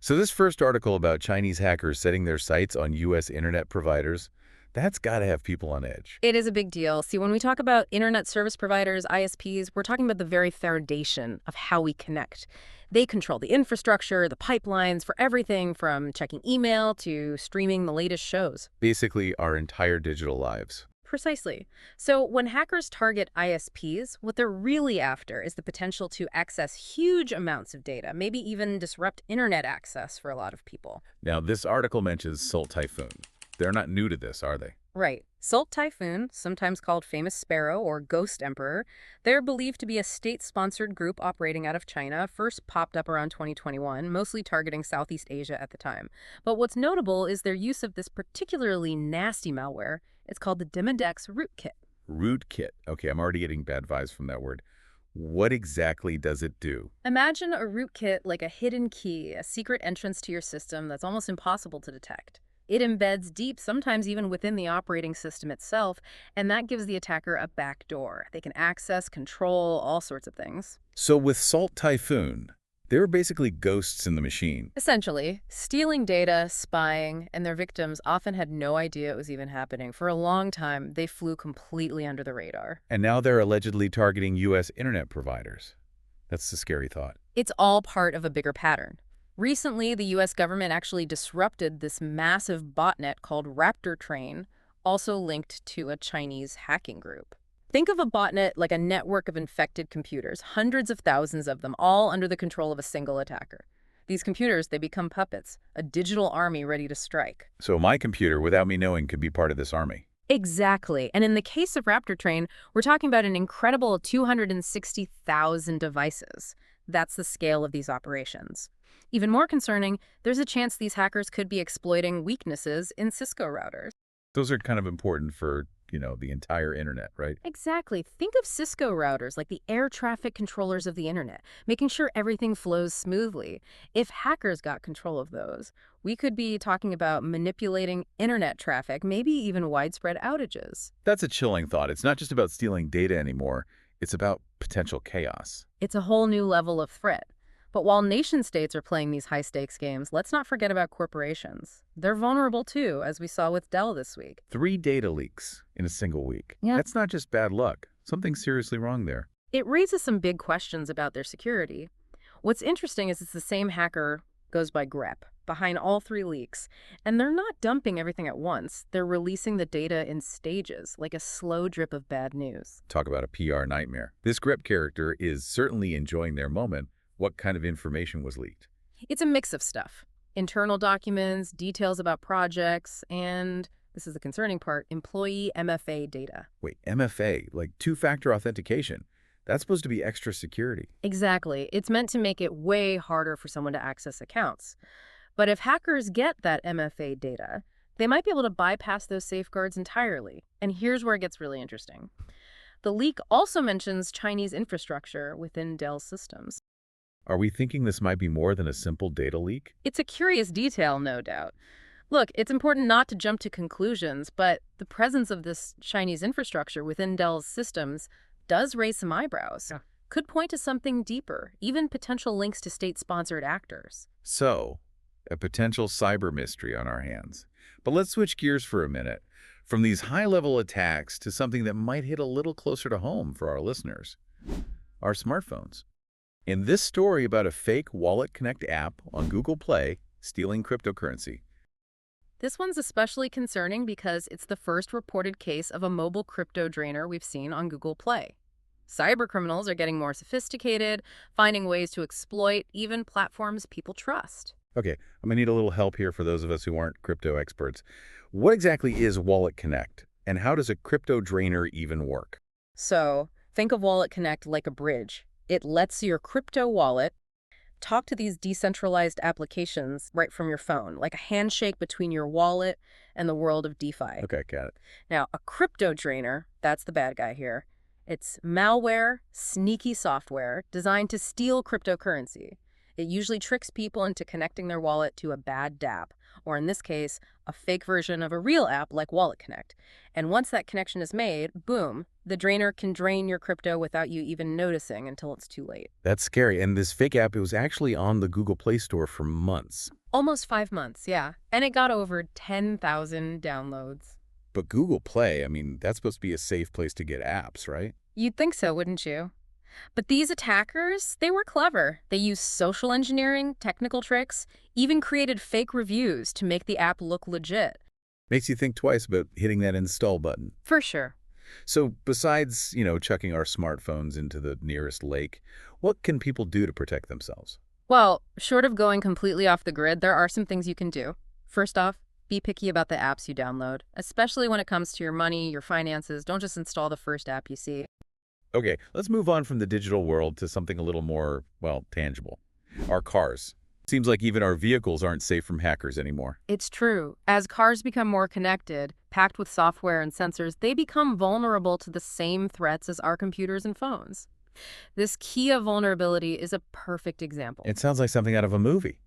So this first article about Chinese hackers setting their sights on U.S. internet providers, that's got to have people on edge. It is a big deal. See, when we talk about internet service providers, ISPs, we're talking about the very foundation of how we connect. They control the infrastructure, the pipelines for everything from checking email to streaming the latest shows. Basically, our entire digital lives. Precisely. So when hackers target ISPs, what they're really after is the potential to access huge amounts of data, maybe even disrupt internet access for a lot of people. Now, this article mentions Salt Typhoon. They're not new to this, are they? Right. Salt Typhoon, sometimes called Famous Sparrow or Ghost Emperor, they're believed to be a state-sponsored group operating out of China, first popped up around 2021, mostly targeting Southeast Asia at the time. But what's notable is their use of this particularly nasty malware. It's called the Demodex rootkit. Rootkit. Okay, I'm already getting bad vibes from that word. What exactly does it do? Imagine a rootkit like a hidden key, a secret entrance to your system that's almost impossible to detect. It embeds deep, sometimes even within the operating system itself, and that gives the attacker a backdoor. They can access, control, all sorts of things. So with Salt Typhoon, they were basically ghosts in the machine. Essentially, stealing data, spying, and their victims often had no idea it was even happening. For a long time, they flew completely under the radar. And now they're allegedly targeting U.S. internet providers. That's the scary thought. It's all part of a bigger pattern. Recently, the U.S. government actually disrupted this massive botnet called Raptor Train, also linked to a Chinese hacking group. Think of a botnet like a network of infected computers, hundreds of thousands of them, all under the control of a single attacker. These computers, they become puppets, a digital army ready to strike. So my computer, without me knowing, could be part of this army. Exactly. And in the case of Raptor Train, we're talking about an incredible 260,000 devices. That's the scale of these operations. Even more concerning, there's a chance these hackers could be exploiting weaknesses in Cisco routers. Those are kind of important for, the entire internet, right? Exactly. Think of Cisco routers like the air traffic controllers of the internet, making sure everything flows smoothly. If hackers got control of those, we could be talking about manipulating internet traffic, maybe even widespread outages. That's a chilling thought. It's not just about stealing data anymore. It's about potential chaos. It's a whole new level of threat. But while nation-states are playing these high-stakes games, let's not forget about corporations. They're vulnerable too, as we saw with Dell this week. 3 data leaks in a single week. Yeah. That's not just bad luck. Something's seriously wrong there. It raises some big questions about their security. What's interesting is it's the same hacker, goes by grep, behind all 3 leaks. And they're not dumping everything at once. They're releasing the data in stages, like a slow drip of bad news. Talk about a PR nightmare. This grep character is certainly enjoying their moment. What kind of information was leaked? It's a mix of stuff. Internal documents, details about projects, and, this is the concerning part, employee MFA data. Wait, MFA, like two-factor authentication. That's supposed to be extra security. Exactly. It's meant to make it way harder for someone to access accounts. But if hackers get that MFA data, they might be able to bypass those safeguards entirely. And here's where it gets really interesting. The leak also mentions Chinese infrastructure within Dell systems. Are we thinking this might be more than a simple data leak? It's a curious detail, no doubt. Look, it's important not to jump to conclusions, but the presence of this Chinese infrastructure within Dell's systems does raise some eyebrows. Yeah. Could point to something deeper, even potential links to state-sponsored actors. So, a potential cyber mystery on our hands. But let's switch gears for a minute. From these high-level attacks to something that might hit a little closer to home for our listeners. Our smartphones. In this story about a fake Wallet Connect app on Google Play stealing cryptocurrency. This one's especially concerning because it's the first reported case of a mobile crypto drainer we've seen on Google Play. Cybercriminals are getting more sophisticated, finding ways to exploit even platforms people trust. Okay, I'm going to need a little help here for those of us who aren't crypto experts. What exactly is Wallet Connect, and how does a crypto drainer even work? So, think of Wallet Connect like a bridge. It lets your crypto wallet talk to these decentralized applications right from your phone, like a handshake between your wallet and the world of DeFi. Okay, got it. Now, a crypto drainer, that's the bad guy here. It's malware, sneaky software designed to steal cryptocurrency. It usually tricks people into connecting their wallet to a bad dApp, or in this case, a fake version of a real app like Wallet Connect. And once that connection is made, boom, the drainer can drain your crypto without you even noticing until it's too late. That's scary. And this fake app, it was actually on the Google Play Store for months. Almost 5 months, yeah. And it got over 10,000 downloads. But Google Play, I mean, that's supposed to be a safe place to get apps, right? You'd think so, wouldn't you? But these attackers, they were clever. They used social engineering, technical tricks, even created fake reviews to make the app look legit. Makes you think twice about hitting that install button. For sure. So besides, chucking our smartphones into the nearest lake, what can people do to protect themselves? Well, short of going completely off the grid, there are some things you can do. First off, be picky about the apps you download, especially when it comes to your money, your finances. Don't just install the first app you see. Okay, let's move on from the digital world to something a little more, well, tangible. Our cars. Seems like even our vehicles aren't safe from hackers anymore. It's true. As cars become more connected, packed with software and sensors, they become vulnerable to the same threats as our computers and phones. This Kia vulnerability is a perfect example. It sounds like something out of a movie.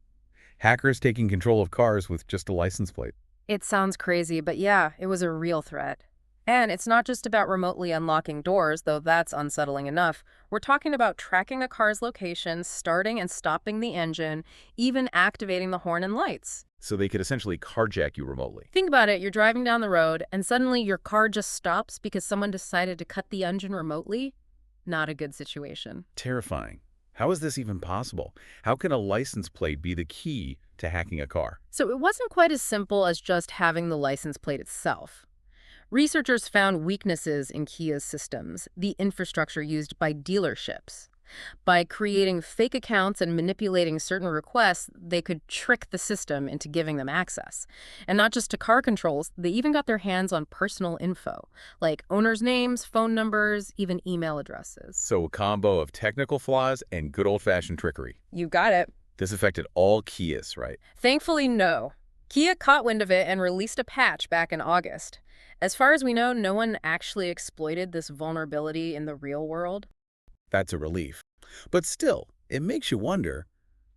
Hackers taking control of cars with just a license plate. It sounds crazy, but yeah, it was a real threat. And it's not just about remotely unlocking doors, though that's unsettling enough. We're talking about tracking a car's location, starting and stopping the engine, even activating the horn and lights. So they could essentially carjack you remotely. Think about it, you're driving down the road, and suddenly your car just stops because someone decided to cut the engine remotely? Not a good situation. Terrifying. How is this even possible? How can a license plate be the key to hacking a car? So it wasn't quite as simple as just having the license plate itself. Researchers found weaknesses in Kia's systems, the infrastructure used by dealerships. By creating fake accounts and manipulating certain requests, they could trick the system into giving them access. And not just to car controls, they even got their hands on personal info, like owners' names, phone numbers, even email addresses. So a combo of technical flaws and good old-fashioned trickery. You got it. This affected all Kias, right? Thankfully, no. Kia caught wind of it and released a patch back in August. As far as we know, no one actually exploited this vulnerability in the real world. That's a relief. But still, it makes you wonder,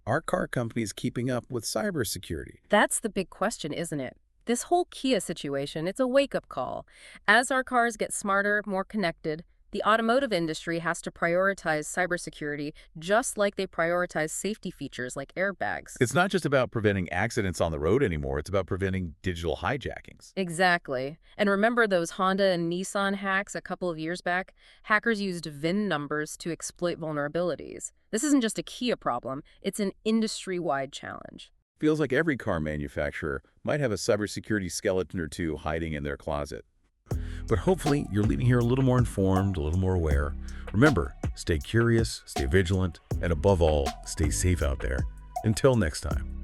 are car companies keeping up with cybersecurity? That's the big question, isn't it? This whole Kia situation, it's a wake-up call. As our cars get smarter, more connected, the automotive industry has to prioritize cybersecurity just like they prioritize safety features like airbags. It's not just about preventing accidents on the road anymore, it's about preventing digital hijackings. Exactly. And remember those Honda and Nissan hacks a couple of years back? Hackers used VIN numbers to exploit vulnerabilities. This isn't just a Kia problem, it's an industry-wide challenge. Feels like every car manufacturer might have a cybersecurity skeleton or two hiding in their closet. But hopefully, you're leaving here a little more informed, a little more aware. Remember, stay curious, stay vigilant, and above all, stay safe out there. Until next time.